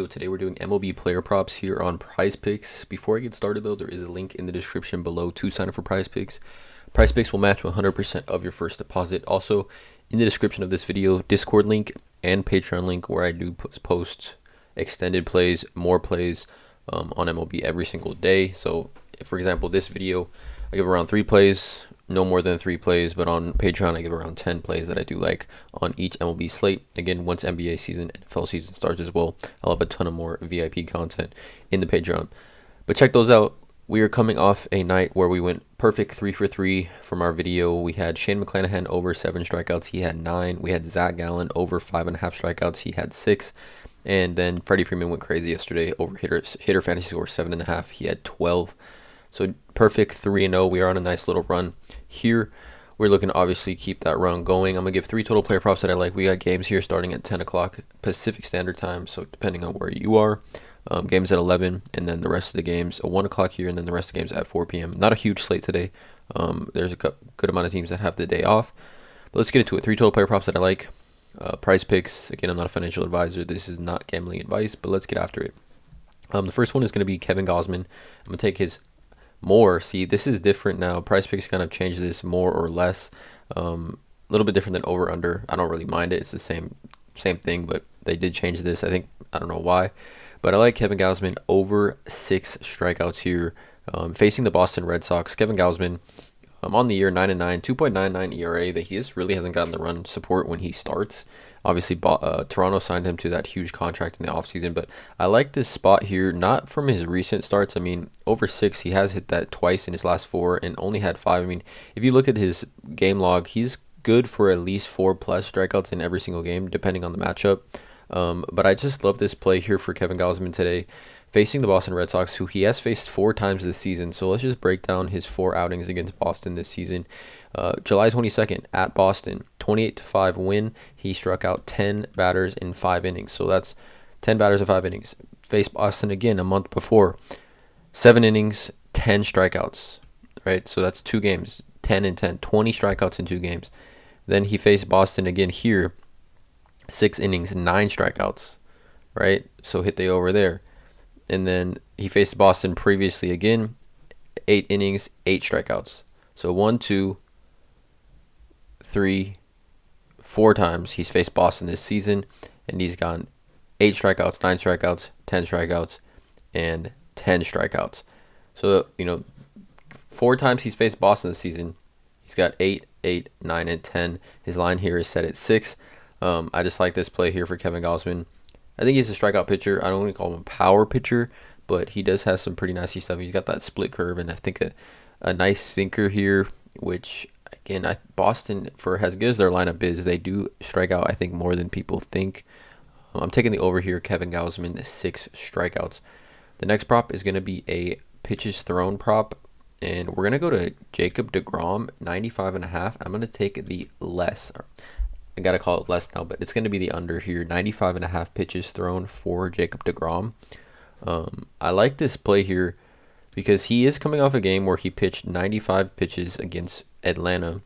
Today we're doing MLB player props here on PrizePicks. Before I get started though, there is a link in the description below to sign up for PrizePicks. PrizePicks will match 100% of your first deposit. Also, in the description of this video, Discord link and Patreon link where I do post extended plays, more plays on MLB every single day. So, for example, this video, I give around 3 plays, no more than 3 plays, but on Patreon I give around 10 plays that I do like on each MLB slate. Again, once NBA season, NFL season starts as well, I'll have a ton of more VIP content in the Patreon. But check those out. We are coming off a night where we went perfect 3 for 3 from our video. We had Shane McClanahan over 7 strikeouts, he had 9. We had Zach Gallen over 5.5 strikeouts, he had 6. And then Freddie Freeman went crazy yesterday over hitter fantasy score 7.5, he had 12. So perfect 3-0. We are on a nice little run here. We're looking to obviously keep that run going. I'm going to give 3 total player props that I like. We got games here starting at 10 o'clock Pacific Standard Time. So depending on where you are, games at 11, and then the rest of the games at 1 o'clock here, and then the rest of the games at 4 p.m. Not a huge slate today. There's a good amount of teams that have the day off. But let's get into it. 3 total player props that I like. PrizePicks. Again, I'm not a financial advisor. This is not gambling advice, but let's get after it. The first one is going to be Kevin Gausman. I'm going to take his more. See, this is different now. PrizePicks kind of changed this more or less. A little bit different than over under. I don't really mind it. It's the same thing, but they did change this. I don't know why, but I like Kevin Gausman over 6 strikeouts here. Facing the Boston Red Sox, Kevin Gausman on the year 9-9, 2.99 ERA. That he just really hasn't gotten the run support when he starts. Obviously, Toronto signed him to that huge contract in the offseason, but I like this spot here, not from his recent starts. I mean, over 6, he has hit that twice in his last 4 and only had 5. I mean, if you look at his game log, he's good for at least 4+ strikeouts in every single game, depending on the matchup. But I just love this play here for Kevin Gausman today, facing the Boston Red Sox, who he has faced 4 times this season. So let's just break down his 4 outings against Boston this season. July 22nd at Boston, 28-5 win. He struck out 10 batters in 5 innings. So that's 10 batters in 5 innings. Faced Boston again a month before, 7 innings, 10 strikeouts. Right, so that's 2 games, 10 and 10, 20 strikeouts in 2 games. Then he faced Boston again here, 6 innings, 9 strikeouts. Right, so hit the over there. And then he faced Boston previously again, 8 innings, 8 strikeouts. So 1, 2, 3, 4 times he's faced Boston this season, and he's gone 8 strikeouts, 9 strikeouts, 10 strikeouts, and 10 strikeouts. So, 4 times he's faced Boston this season. He's got 8, 8, 9, and 10. His line here is set at 6. I just like this play here for Kevin Gausman. I think he's a strikeout pitcher. I don't want to call him a power pitcher, but he does have some pretty nasty stuff. He's got that split curve, and I think a nice sinker here, which, again, Boston, for as good as their lineup is, they do strike out, I think, more than people think. I'm taking the over here, Kevin Gausman, 6 strikeouts. The next prop is going to be a pitches thrown prop, and we're going to go to Jacob deGrom, 95.5. I'm going to take the less. I got to call it less now, but it's going to be the under here, 95.5 pitches thrown for Jacob deGrom. I like this play here because he is coming off a game where he pitched 95 pitches against Atlanta,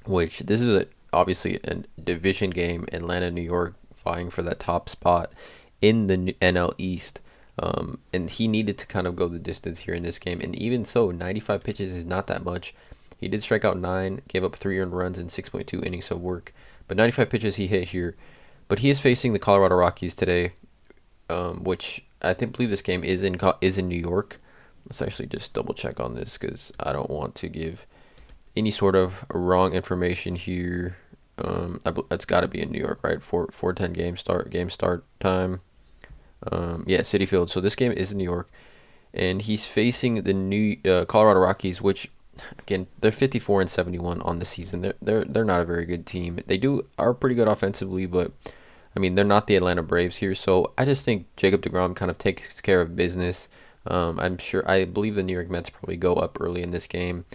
which this is obviously a division game, Atlanta, New York, vying for that top spot in the NL East. And he needed to kind of go the distance here in this game. And even so, 95 pitches is not that much. He did strike out 9, gave up 3 earned runs in 6.2 innings of work. But 95 pitches he hit here. But he is facing the Colorado Rockies today, which I believe this game is in New York. Let's actually just double check on this because I don't want to give any sort of wrong information here. It's got to be in New York, right? 4:10 game start time. Citi Field. So this game is in New York, and he's facing the new Colorado Rockies, which, again, they're 54-71 on the season. They're not a very good team. They are pretty good offensively, but I mean, they're not the Atlanta Braves here. So I just think Jacob deGrom kind of takes care of business. I believe the New York Mets probably go up early in this game.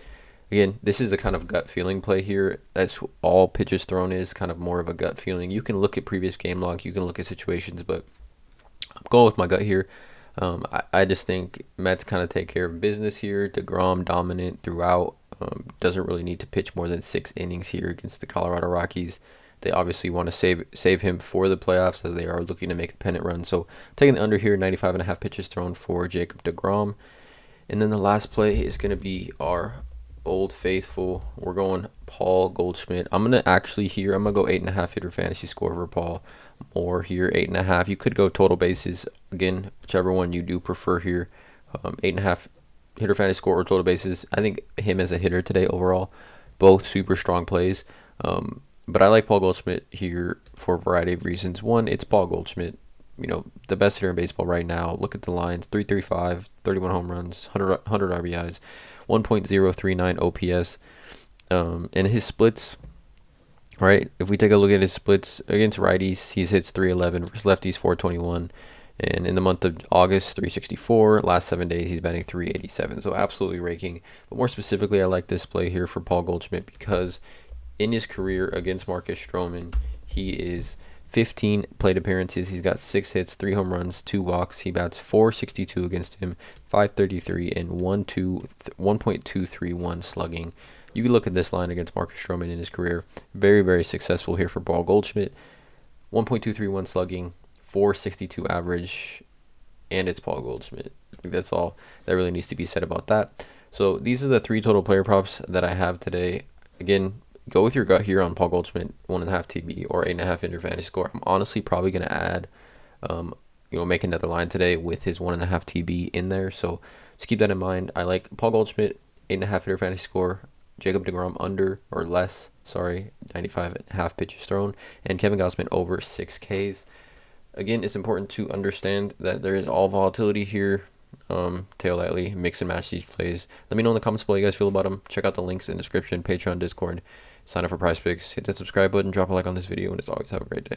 Again, this is a kind of gut feeling play here. That's all pitches thrown is, kind of more of a gut feeling. You can look at previous game log, you can look at situations, but I'm going with my gut here. I just think Mets kind of take care of business here. deGrom dominant throughout. Doesn't really need to pitch more than 6 innings here against the Colorado Rockies. they obviously want to save him for the playoffs as they are looking to make a pennant run. So taking the under here, 95.5 pitches thrown for Jacob deGrom. And then the last play is going to be our old faithful. We're going Paul Goldschmidt. I'm going to go 8.5 hitter fantasy score for Paul. More here, 8.5. You could go total bases. Again, whichever one you do prefer here. 8.5 hitter fantasy score or total bases. I think him as a hitter today overall, both super strong plays. But I like Paul Goldschmidt here for a variety of reasons. One, it's Paul Goldschmidt. The best hitter in baseball right now. Look at the lines: 335, 31 home runs, 100 RBIs, 1.039 OPS. And his splits, right? If we take a look at his splits against righties, he's hits 311 versus lefties 421. And in the month of August, 364. Last 7 days, he's batting 387. So absolutely raking. But more specifically, I like this play here for Paul Goldschmidt because in his career against Marcus Stroman, he is 15 plate appearances. He's got 6 hits, 3 home runs, 2 walks. He bats 462 against him, 533, and 1.231 slugging. You can look at this line against Marcus Stroman in his career. Very, very successful here for Paul Goldschmidt. 1.231 slugging, 462 average, and it's Paul Goldschmidt. I think that's all that really needs to be said about that. So these are the 3 total player props that I have today. Again, go with your gut here on Paul Goldschmidt, 1.5 TB or 8.5 hitter fantasy score. I'm honestly probably going to add, make another line today with his 1.5 TB in there. So just keep that in mind. I like Paul Goldschmidt, 8.5 hitter fantasy score. Jacob deGrom under or less, 95.5 pitches thrown. And Kevin Gausman over 6 Ks. Again, it's important to understand that there is all volatility here. Tail lightly, mix and match these plays. Let me know in the comments below how you guys feel about them. Check out the links in the description, Patreon, Discord. Sign up for PrizePicks. Hit that subscribe button, drop a like on this video, and as always, have a great day.